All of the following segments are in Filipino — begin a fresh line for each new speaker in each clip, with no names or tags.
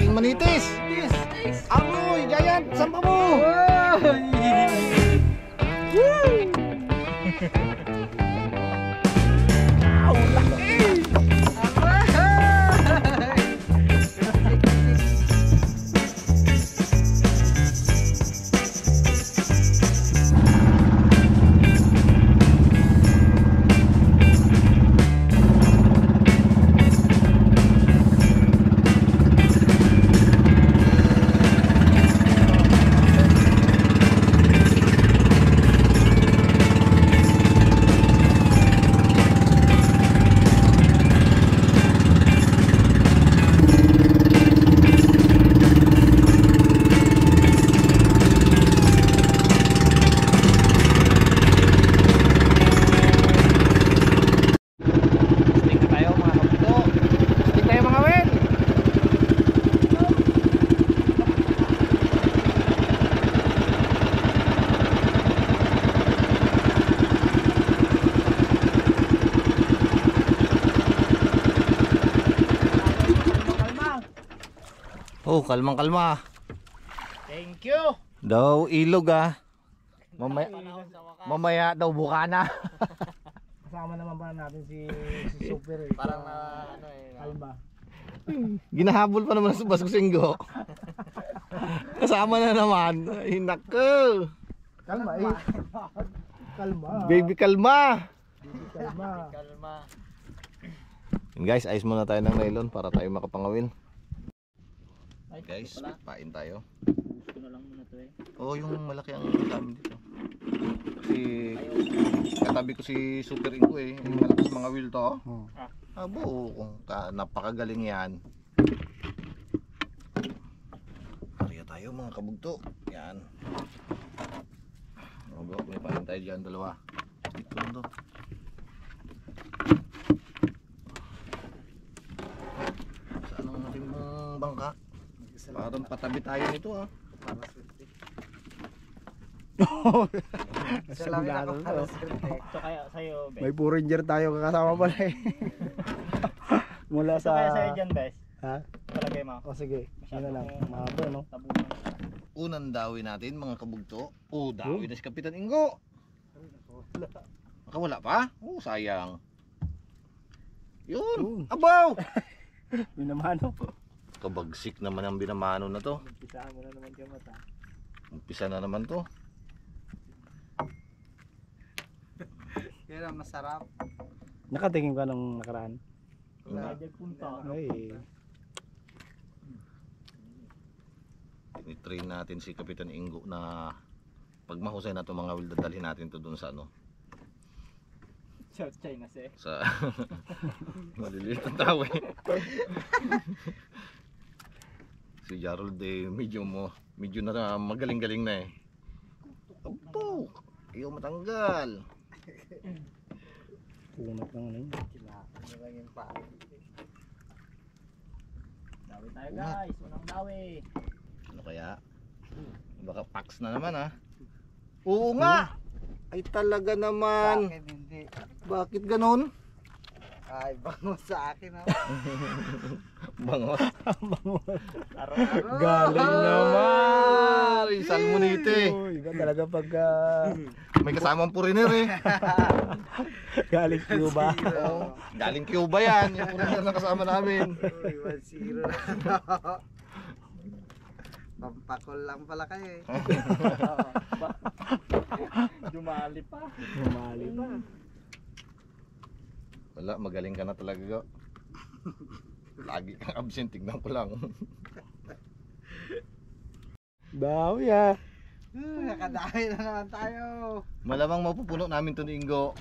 Ating manitis. Amoy, Giant, sampa mo. Oh, kalmang kalma.
Thank you.
Daw ilog ah. Mamaya daw bukana.
Kasama naman ba natin si Super eh.
Parang ano eh.
Kalma.
Ginahabol pa naman sa Baskusinggo. Kasama na naman. Ay nako.
Kalma eh. Kalma.
Baby kalma.
Kalma.
Kalma.
And guys, ayos muna tayo ng nylon para tayo makapangawin. Guys, pain tayo.
Gusto na lang muna to eh.
Oh, yung malaki ang dami dito. Kasi katabi ko si Super Inko eh. Yung malakas mga wheel to. Abo, napakagaling yan. Kaya tayo mga kabugto. Yan. Ogo, may pain tayo dyan dalawa. Ito lang to. Saan ang ating bangka? Parang patabi tayo nito ah.
Para swerte.
Sa lang ako para swerte.
Ito kaya sa'yo, Bes.
May puro ranger tayo kakasama pala eh. Mula
Ito
sa...
kaya sa'yo dyan, Bes.
Ha?
Palagay mo.
O sige, ano lang, mahaba no?
Tabunan.
Unang dawi natin mga kabugto. Oh, dawi na si Kapitan Ingo. Nakawala pa? Oh, sayang. Yun. Abaw!
Minamano.
Kabagsik naman ang binamano na to.
Umpisaan mo na naman yung mata.
Umpisa na naman to.
Yan ang masarap.
Nakatingin ka nung nakaraan?
Lagyan punta.
Ay.
Tinitrain natin si Kapitan Ingo na pag mahusay na to mga will, dadalhin natin to dun sa ano.
South China Sea.
Sa maliliit ang tao eh. Si Gerald eh, medyo na magaling-galing na eh. Apo, ayaw matanggal.
Punat ng ano yun.
Ano lang yung paa. Dawi tayo guys. Unang dawi.
Ano kaya? Baka pax na naman ah. Oo nga! Ay talaga naman.
Bakit hindi?
Bakit ganon?
Ay, bango sa akin ha.
Bangos.
Araw-araw.
Galing naman!
Ay, salmonite.
Iba talaga pagka...
May kasamang puriner eh.
Galing Cuba.
Oh, galing Cuba yan. Yung puriner na kasama namin.
1-0. Pampakol lang pala kayo eh. Dumali pa.
Lumali pa.
Wala, magaling ka na talaga go. Lagi kang absent, tignan ko lang.
Dawi ah.
Nakadami na naman tayo.
Malamang mapupuno namin to ni Ingo.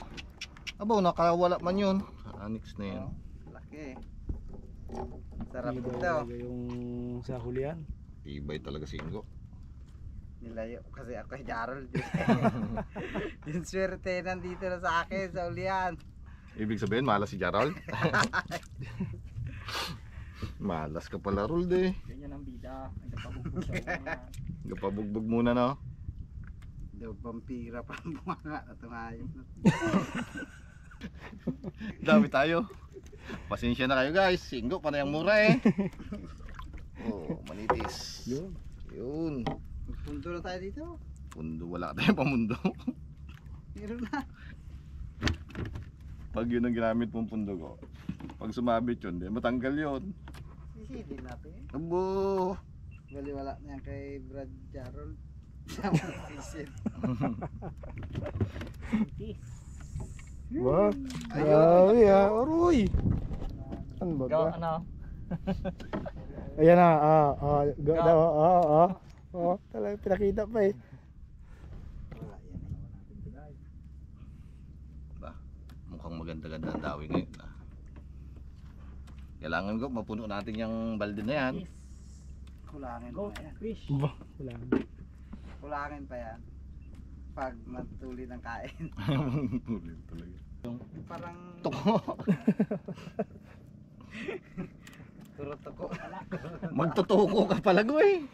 Abaw, nakawala man yun. Anix na yan.
Laki. Sarap
Iba
ito.
talaga yung sa hulihan.
Ibay talaga si Ingo.
Nilayo kasi ako kay Gerald. Yung swerte nandito na sa akin sa ulian.
Ibig sabihin, malas si Gerald? Malas ka pala, Rold eh.
Ganyan ang bida. Nagpabugbog sa mga.
Gapabugbog muna no.
Daw vampira pa ang bunganga na tumayos.
Dami tayo. Pasensya na kayo guys. Si Ingo, panay ang mura eh. Oh,
Yun.
Yun.
Punto na tayo dito.
Pundo, wala tayong pamundo.
Meron na.
Pag yun ang ginamit mong pundo ko, pag sumabit yun, di matanggal yun.
Sisidin natin.
Abo!
Baliwala na yan kay Brad Jarol. Sa mga sisid.
Ba? Grabe ah. Aroy. Ano ba ba?
Ano?
Ayan na. Daw. Talagang pinakita pa eh.
Wala yan. Wala natin tulay.
Ba, mukhang maganda-ganda ang dawi ngayon. Kailangan ko mapuno natin yung balde na yan.
Kulangin
Go
pa yan.
fish.
Ba? Wala.
Kulangin pa yan. Pag matuli ng kain.
Tuloy talaga.
Parang
Toko.
turo-toko.
Magtutuko ka pala ko eh.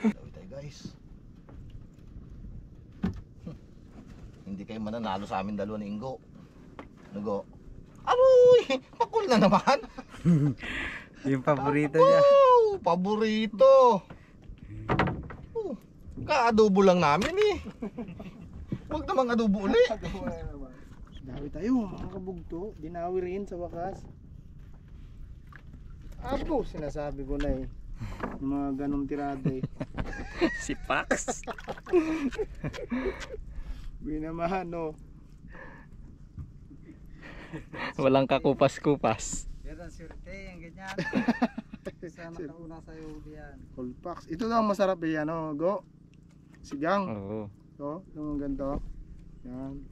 Dawi tayo guys. Hindi kayo mananalo sa amin dalawa ni Ingo. Nugo. Aroy! Pakul na naman.
Yung paborito niya.
Oh, paborito. Oh, ka-adobo lang namin eh. Huwag namang adobo uli.
Dawi tayo mga kabugto. Dinawi rin sa wakas. Abo, sinasabi ko na eh. Yung mga ganong tirada eh.
Si Pax.
Binamahan no.
Walang kakupas-kupas.
Yan ang surte, yung ganyan. Sana kauna sa'yo yan.
Colpax. Ito daw ang masarap eh. Ano, go. Sigang.
Oo.
To, yung ganito. Yan.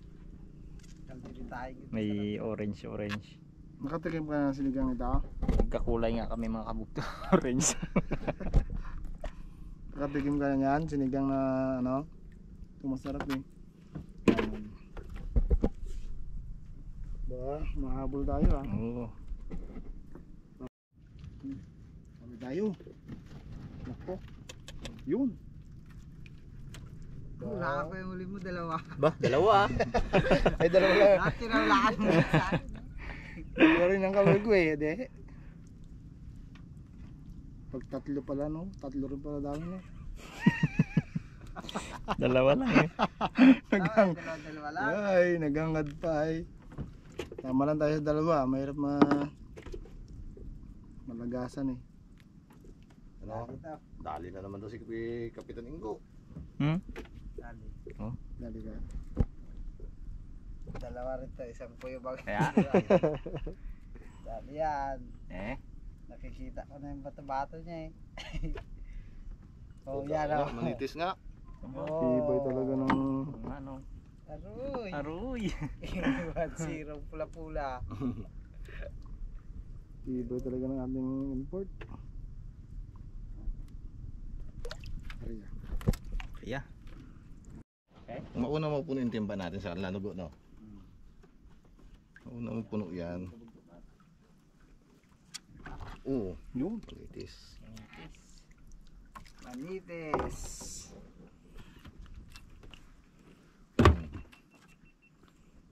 Kaldi din tayo.
May orange.
Nakatikim ka ng sinigang ito.
Nagkakulay nga kami mga kabugto. Orange.
Nakatikim ka na yan. Sinigang na ano. Ito masarap eh. Yan. Ba, mahabol tayo ah.
Oo.
Sabi tayo. Nako. Yun.
Wala pa yung huli mo, dalawa.
Ba, dalawa.
Ay, dalawa lang.
Lahat kinaulaan mo sa akin.
Dalawa rin ang kawal ko eh. De. Pag tatlo pala no. Tatlo rin pala dami no.
Dalawa lang eh.
Nagang.
Dalawa lang.
Ay, nagangad pa ay. Tama lang tayo sa dalawa. Mahirap malagasan eh.
Ano? Dali na naman daw si Kapitan Ingo.
Hmm?
Dali.
Dali ka.
Dalawa rin to, isang puyo bagay.
Kaya?
Dali yan.
Eh?
Nakikita ko na yung bato-bato niya eh. Oh, yan o.
Manitis nga.
Tibay talaga ng
Ano?
Aroy.
Aroy.
1-0 pula-pula.
tibay talaga ng ating import. Ariya.
Kaya.
Mauna mo puno yung timba natin sa lanugo, no? Mauna mo puno yan. Oo.
Yun.
Manitis.
Manitis.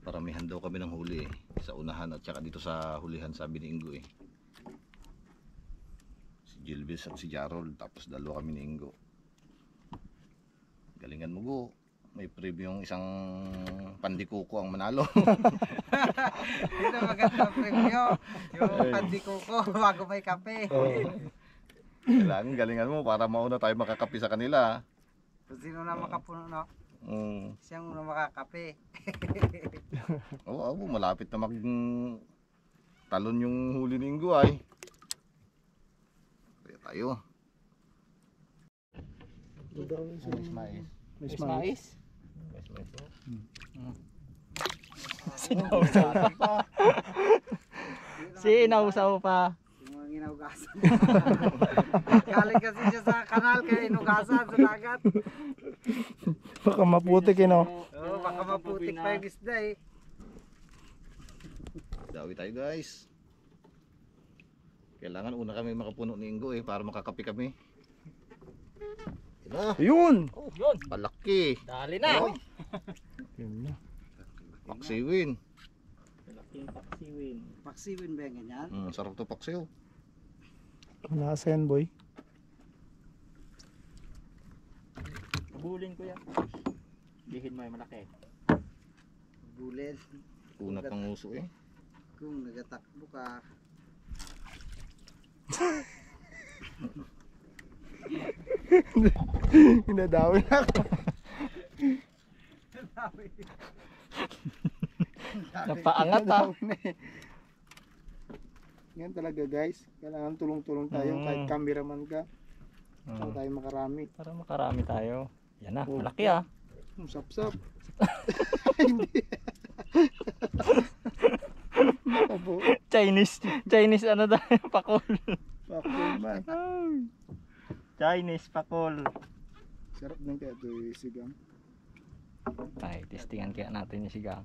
Paramihan daw kami ng huli eh. Sa unahan at saka dito sa hulihan, sabi ni Ingo eh. Si Gilbis at si Jarol, tapos dalawa kami ni Ingo. Galingan mo go. May preview yung isang pandikuko ang manalo.
Ito maganda preview. Yung pandikuko bago may kape.
Kailangan galingan mo para mauna tayo makakapi sa kanila.
Kung sino na makapuno, no? Siyang una makakape.
Oo, malapit na mag talon yung huli ni Ingo ay. Kaya tayo. Mais.
May mais.
Sinausaw pa. Sinausaw pa.
Yung mga inugasan. Galing kasi siya sa kanal kaya inugasan sa dagat.
Baka maputik eh no.
Oo, baka maputik pa yung isda eh.
Dawi tayo guys. Kailangan una kami makapuno ni Ingo eh para makakapi kami.
Yun.
Oh, yun.
Palaki.
Dali na.
Yun na.
Paksiwin.
Paksiwin ba yung ganyan?
Sarap to paksiw.
Nasa yan boy.
Bulin ko yan. Bihin mo yung malaki.
Bulin.
Unat ng uso eh.
Kung nagatakbo ka.
Hinadawi na ako.
Napaangat ah.
Yan talaga guys. Kailangan tulong-tulong tayo kahit cameraman ka. Para tayo makarami.
Para makarami tayo. Yan na,
Oh.
malaki ah.
Sap-sap. Hindi. Nakapo.
Chinese ano tayo, pakol.
Pakul man.
Chinese pakol.
Sarap din kaya ito yung sigang.
Ay, testingan kaya natin yung sigang.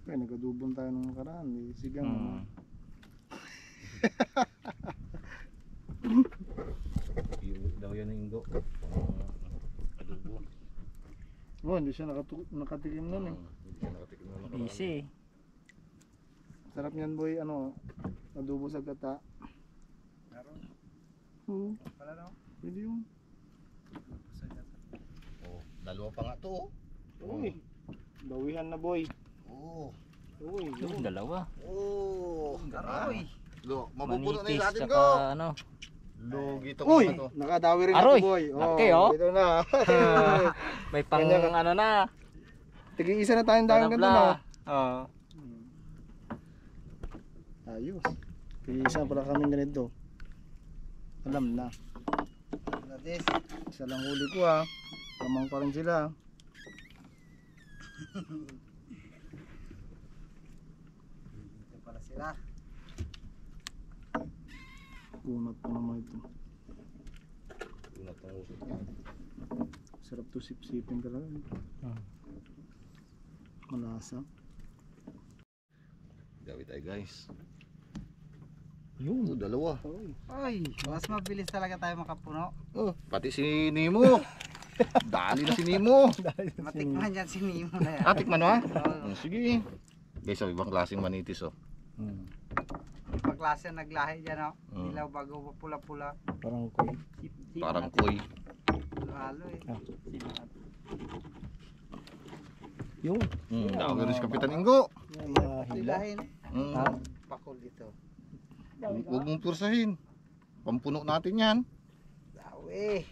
Kaya nagadubon tayo nung nakaraan. Sigang naman.
Daw yan ng Indo. Adobo.
Oh, hindi siya nakatikim nun eh.
Hindi siya nakatikim na nakaraan.
Easy.
Sarap niyan boy, ano, adobo sa gata.
Meron.
Oo,
Wala no?
pwede yun.
Oh, dalawa pa nga to.
Uy, bawihan na boy.
Oh.
Uy,
Yung dalawa.
Oh.
Aroy.
Lo, mapupuno na
Manitis
yung atin
tsaka
ko.
ano.
Lugi to
Uy,
mga to.
nakadawi rin
Aroy,
ako boy.
laki, oh.
Ito na.
May pang
Kanya ka-
ano na.
Tig-isa na tayong dahil ganito na.
Bla. Oo.
Ayos. Tig-isa pala kaming ganito. Alam na.
Nadis.
Isa lang huli ko ha. Kamang pa rin sila.
Dito pala sila.
Unat pa naman ito.
Unat ng uso niya.
Sarap to sip-sipin talaga. Malasa.
Gawin tayo guys.
Yun.
Oh, dalawa.
Uy.
Oy, mas mabilis talaga tayo makapuno.
Oh, pati si Nemo. Dali na si Nemo.
Matikman yan si Nemo na yan.
Atik man ha?
Oo.
Sige. Guys, oh, ibang klaseng manitis oh.
Ibang klase ang naglahi dyan, oh.
Mm.
Dilaw bago pula-pula.
Parang koy.
Parang koy.
Halo eh.
Yun.
Nakagaling si Kapitan Ingo.
Yan mga hila.
Hilahin.
Mm.
Pakul dito.
Huwag mong pursahin. Pampuno natin yan.
Dawi.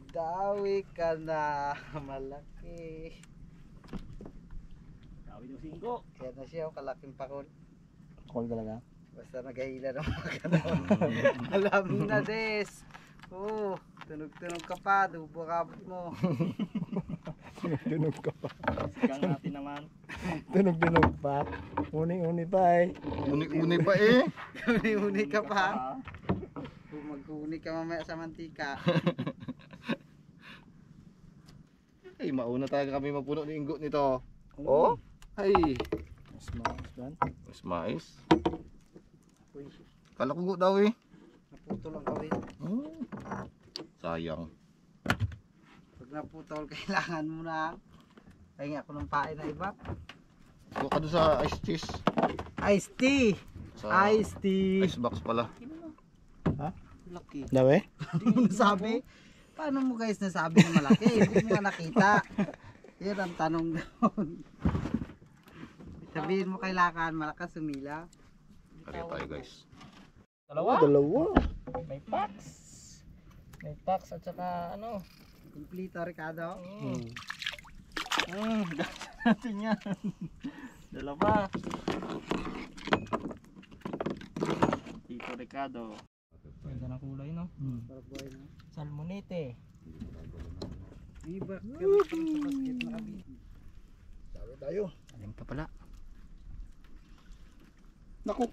Dawi ka na. Malaki.
Tawid yung singko.
Kaya na siya, oh, kalaking pakul.
Call talaga.
Basta naghahila ng mga ganun. Alam na des. Oo, tunog-tunog ka pa, dubo kabot mo.
Tunog ka pa.
Sigang natin naman.
Tunog pa. Uni-uni pa eh.
Uni-uni pa eh.
Uni-uni ka pa. Kung mag-uni ka mamaya sa mantika.
Ay, mauna talaga kami mapuno ni Ingo nito. Oh. Ay.
Mas maas yan.
Mas mais. Kala ko daw eh.
Naputol ang kawin.
Sayang.
Pag naputol, kailangan mo na pahingi ako ng pain na iba.
Huwag ka doon sa ice cheese.
Iced tea!
Sa
Iced tea!
ice box pala.
Laki.
Daw eh?
Hindi mo nasabi? Paano mo guys nasabi na malaki? Hindi mo nga nakita. Yan ang tanong doon. Sabihin mo kailangan malakas sumila.
Kaya tayo guys.
Dalawa.
Dalawa.
May packs. May packs at saka ano.
Kumplito Ricardo.
Gasa natin yan. Dalawa. Tito Ricardo. Ganda na kulay no?
Sarap buhay na.
Salmonete.
Iba ka sa basket na kami.
Sabi tayo.
Alim pa pala.
Naku.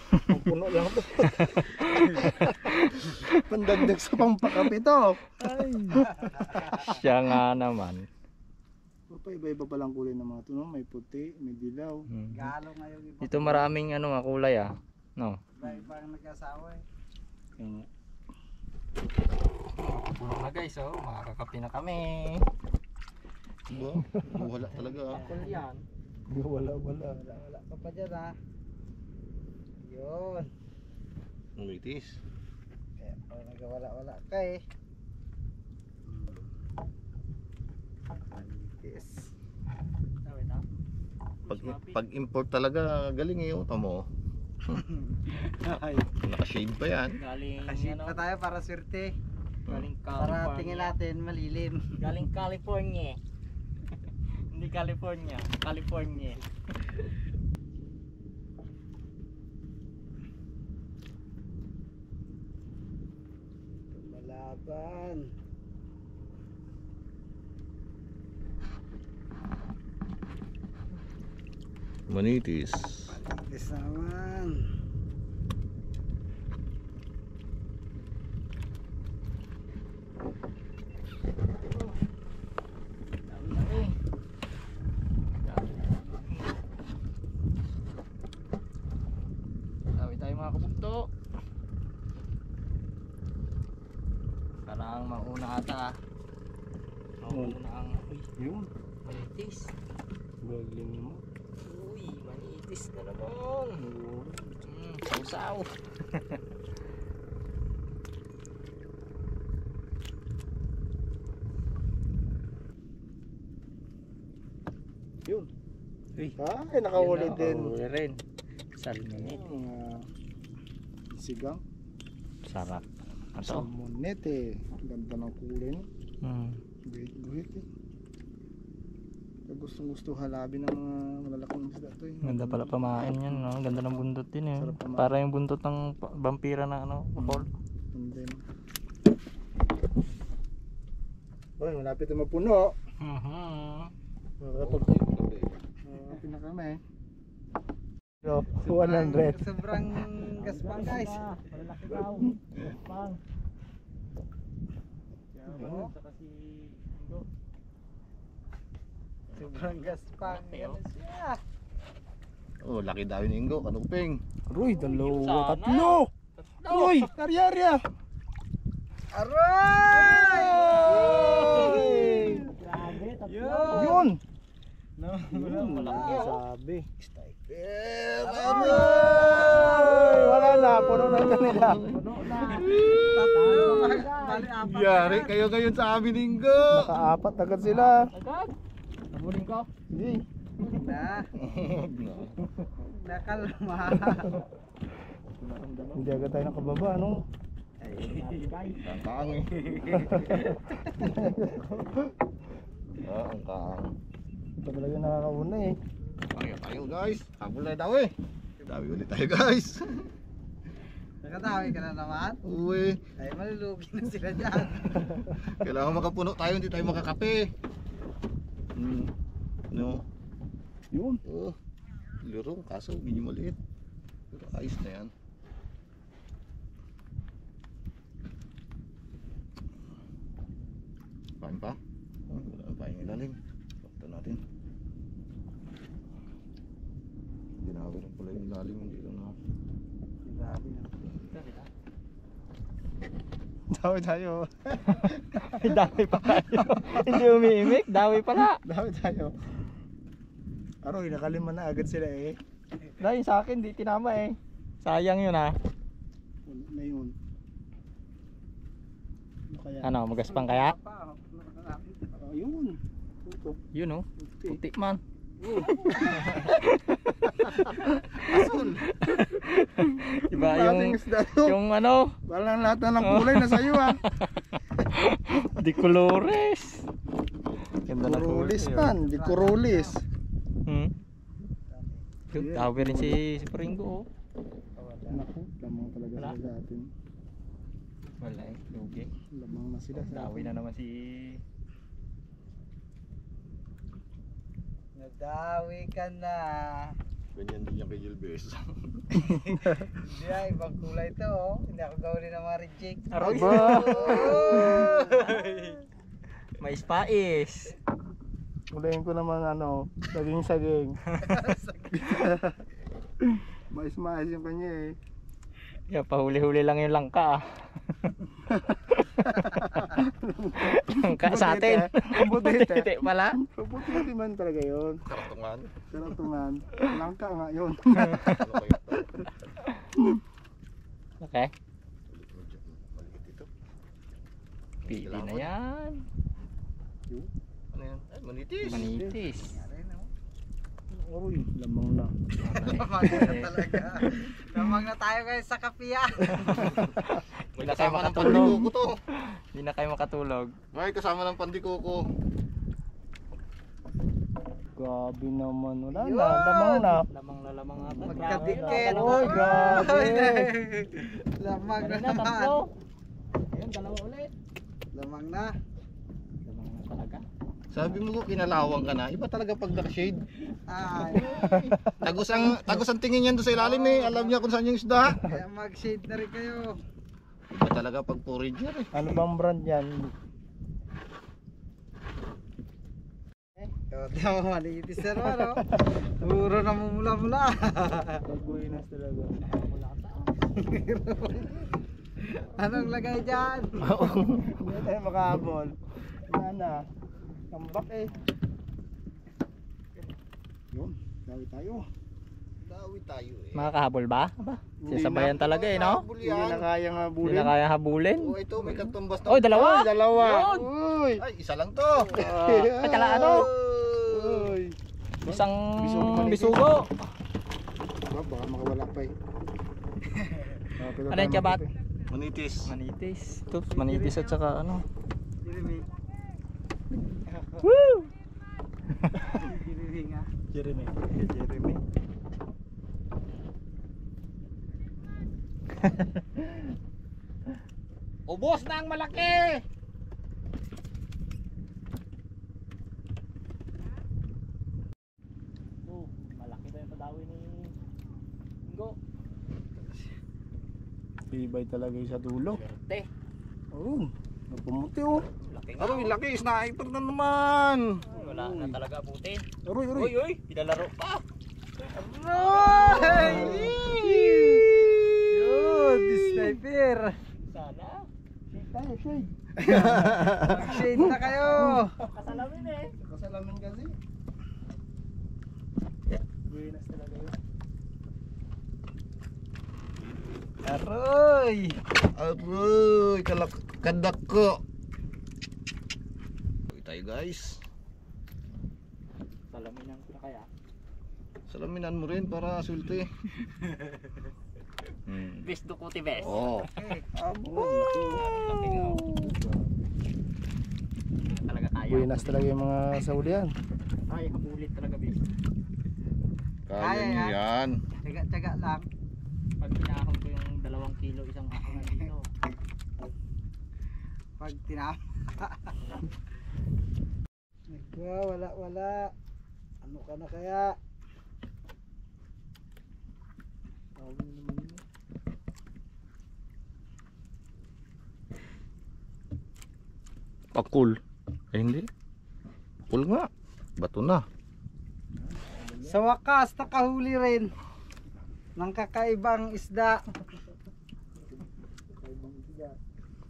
Ang puno lang ito. Pandagdag sa pampakap ito. Ay.
Siya nga naman.
Iba-iba palang kulay ng mga ito. No? May puti, may dilaw.
Galo ngayon iba.
Dito maraming ano nga kulay ah. No.
Iba ang nag-asawa eh.
Puno na guys oh. Makakapi na kami.
Ba? Wala talaga.
Kung yan.
Wala.
Wala ka pa dyan ha. Yun.
Umitis.
Kaya pag nagawala-wala ka eh. Yes.
Wait na.
Pag import talaga galing eh. Tamo. Naka-shade pa yan.
Galing
Nakaship na tayo para swerte.
Galing
Para
California.
tingin natin malilim.
Galing California. Hindi California, California.
Malaban.
Manitis.
Yes naman.
Dami tayo mga kabugto. Parang mauna ata. Mauna ang
Yun.
manitis.
Galing mo.
Uy, manitis na naman. Sausaw.
Yun.
Uy,
Ay, nakahuli din.
Nakahuli rin. Salmonit.
Mga sigang.
Sarap. Ito?
Salmonet eh. Ganda ng kulay no. Guhit eh. Gustong gusto halabin ng mga malalaking isda to eh.
Ganda pala pamain yan, no? Ganda ng buntot din eh.
Sarap pamain.
Para yung buntot ng vampira na ano, Paul.
And then Uy, malapit na mapuno. Malapit na kami. So, 100.
Sobrang gaspang guys.
Malalaki daw. Pang.
Oo. Sobrang gaspang. Yan na siya.
Oh, laki daw yung Ingo. Kanuping.
Roy, dalawa,
Sana.
tatlo. Roy, taryarya.
Aray!
Grabe,
Yun.
Yun, malaki.
Sabi.
Mami!
Ay, wala na, puno na kanila.
Tatlo. Bali, apat.
Yari kayo ngayon sa amin, Ingo.
Nakaapat agad sila.
Agad. Nabulin ko.
Hindi.
Na. Nakalma.
Hindi agad tayo nakababa, no?
Ang eh. Ang kaang.
Ito talaga nakakauna eh.
Tayo guys. Habol na daw eh. Dami ulit tayo guys.
Nakatawi ka na naman.
Uwi.
Ay, malulugi na sila dyan.
Kailangan makapuno tayo. Hindi tayo makakape. No.
Yun.
Oh. Lurong. Kaso medyo maliit. Pero ayos na yan. Pain pa? Oh, wala na pain ilalim. Bakta natin. Hindi na ako rin pala yung ilalim. Hindi lang na.
Dawi tayo.
Dami pa tayo. Hindi umiimik, dami pala.
Dawi tayo. Aroy, nakalima na agad sila eh.
Dahil sa akin, di tinama eh. Sayang yun ah.
Wala na yun. Ano kaya?
Ano, magaspang kaya?
Yun. Ito.
Yun oh, puti man.
Asun!
Diba
Klaseng
yung,
isda to.
yung ano,
Walang lahat na ng kulay na sa'yo ah.
di colores. Ganda na
Kurulis
kulay,
man, di kurulis.
Hmm? Yung tawi rin si Pringo oh.
Naku, lamang talaga
Wala.
sila sa atin.
Wala eh, lugi.
Lamang na sila sa
Tawi
atin.
na naman si...
Nadawi ka na.
Ganyan din yung kay Gilbes.
Hindi ah, ibang kulay to oh. Hindi ako gawin ng mga reject.
Aroy! May spais.
Ulayin ko naman ano, saging-saging. Mais-mais yung kanya eh.
Yeah, pahuli-huli lang yung langka ah. Sa atin.
Butete.
pala.
Butete man talaga yun.
Karatungan.
Karatungan. Langka nga yun.
Ano kayo?
Okay.
Maliit ito.
Pili na yan.
Ano yan? Ay, manitis.
Manitis.
Uy, lamang na.
Lamang na talaga. Lamang na tayo guys sa kapiya.
May
Hindi na kayo
kasama ng
makatulog.
pandikuko to.
Hindi na kayo makatulog.
May kasama ng pandikuko.
Grabe naman. Wala
Yun.
na. Lamang na.
Lamang ata.
Magkadikit.
Uy, grabe.
Lamang na
Kanina,
naman.
tatlo. Ayun, dalawa ulit.
Lamang na.
Lamang na talaga.
Sabi mo ko kinalawang ka na. Iba talaga pag naka-shade.
Ay,
Tagos ang tingin yan doon sa ilalim eh. Alam niya kung saan yung isda.
kaya mag-shade na rin kayo.
Iba talaga pag forager eh.
Ano bang brand yan?
Di mo malitis na naman, no? Puro na mumula-mula.
Pagbuinas talaga.
Anong lagay dyan?
Hindi tayo makahabol. Wala na. Tambak eh. Yun. Dawi tayo.
Dawi tayo eh.
Makakahabol ba? Aba, sasabayan talaga eh, no?
Hindi na kaya nga
Hindi
bulin.
na kaya habulin.
Oh, ito may katumbas na.
Oy, dalawa!
Ay, dalawa.
Yun.
Uy.
Ay, isa lang to.
Ay, tala ano?
Uy.
Isang
Bisugo manipis.
bisugo.
Baka makawala pa eh.
Ano yung kabat?
Manitis.
Manitis. Ito, manitis at saka ano.
Jeremy.
Woo!
Jeremy nga.
Jeremy.
Jeremy.
Ubos na ang malaki.
Oh, malaki ba yung padawi ni Ingo?
Tibay talaga yung sa dulo.
Verde.
Oo. Napumuti oh.
Laki nga.
Aroy, laki. Sniper na naman.
Wala na talaga butin.
Aroy, aroy.
Uy, uy, pinalaro pa.
Roy! Yun, di sniper.
Sana.
Shade tayo, shade.
Mag-shade na kayo.
Kasalamin eh.
Kasalamin kasi. Buenas talaga yun.
Aroy!
Aroy, kadak ko. Uy tayo guys.
Salamin ang kaya.
Salaminan mo rin para sulte.
Best dukuti best.
Oh.
Laki nga. Talaga kaya.
Buenas talaga yung mga saulian.
Ay, habulit talaga best.
Kaya
Kaya
niyo
yan.
yan.
Tsaga-tsaga lang.
Pag pinahon ko yung 2 kilo isang ahon dito.
Pag tinama. Wala. Ano ka na kaya?
Pakul. Eh hindi. Pakul nga. Bato na.
Sa wakas, nakahuli rin ng kakaibang isda.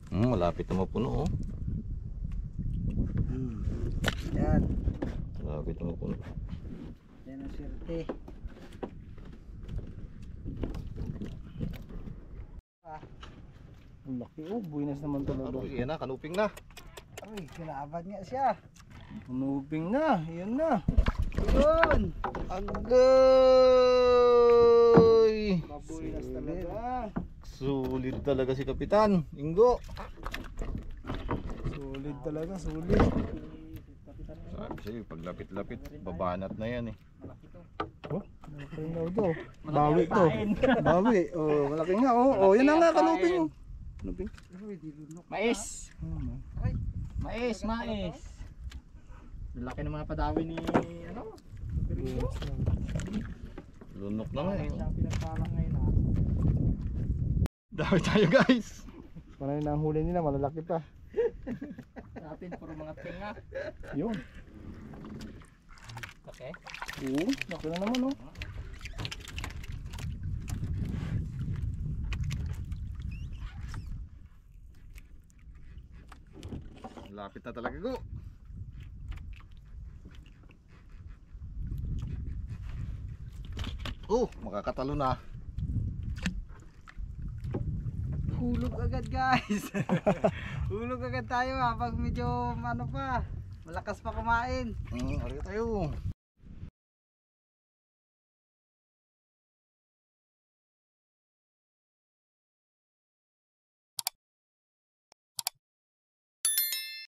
Malapit na mapuno oh.
Yan.
Malapit na mapuno.
Yan ang swerte.
Ang laki oh, buenas naman talaga.
Aroy, yan na, kanuping na.
Uy, kinaabad nga siya.
Manubing na, yun na.
Yun!
Agay!
Buenas talaga.
Sulit talaga si Kapitan Ingo.
Solid talaga, solid.
Sabi sa'yo, pag lapit-lapit, babanat na yan eh.
Oh, malaki rin daw to. Bawi to. Bawi. Oh, malaki nga oh. Oh, yan na nga kanuping. Kanuping.
Uy, dilunok.
Mais!
Ay,
Mais! Laki ng mga padawi ni ano?
Lunok na nga eh.
Siya pinagpalang ngayon ha.
Dami tayo guys.
Panay na ang huli nila, malalaki pa.
Sa atin puro mga tinga.
Yun.
Okay.
Oo, laki na naman oh.
na talaga go. Oh, makakatalo na.
Hulog agad guys. Hulog agad tayo habang medyo ano pa. Malakas pa kumain.
Ari tayo.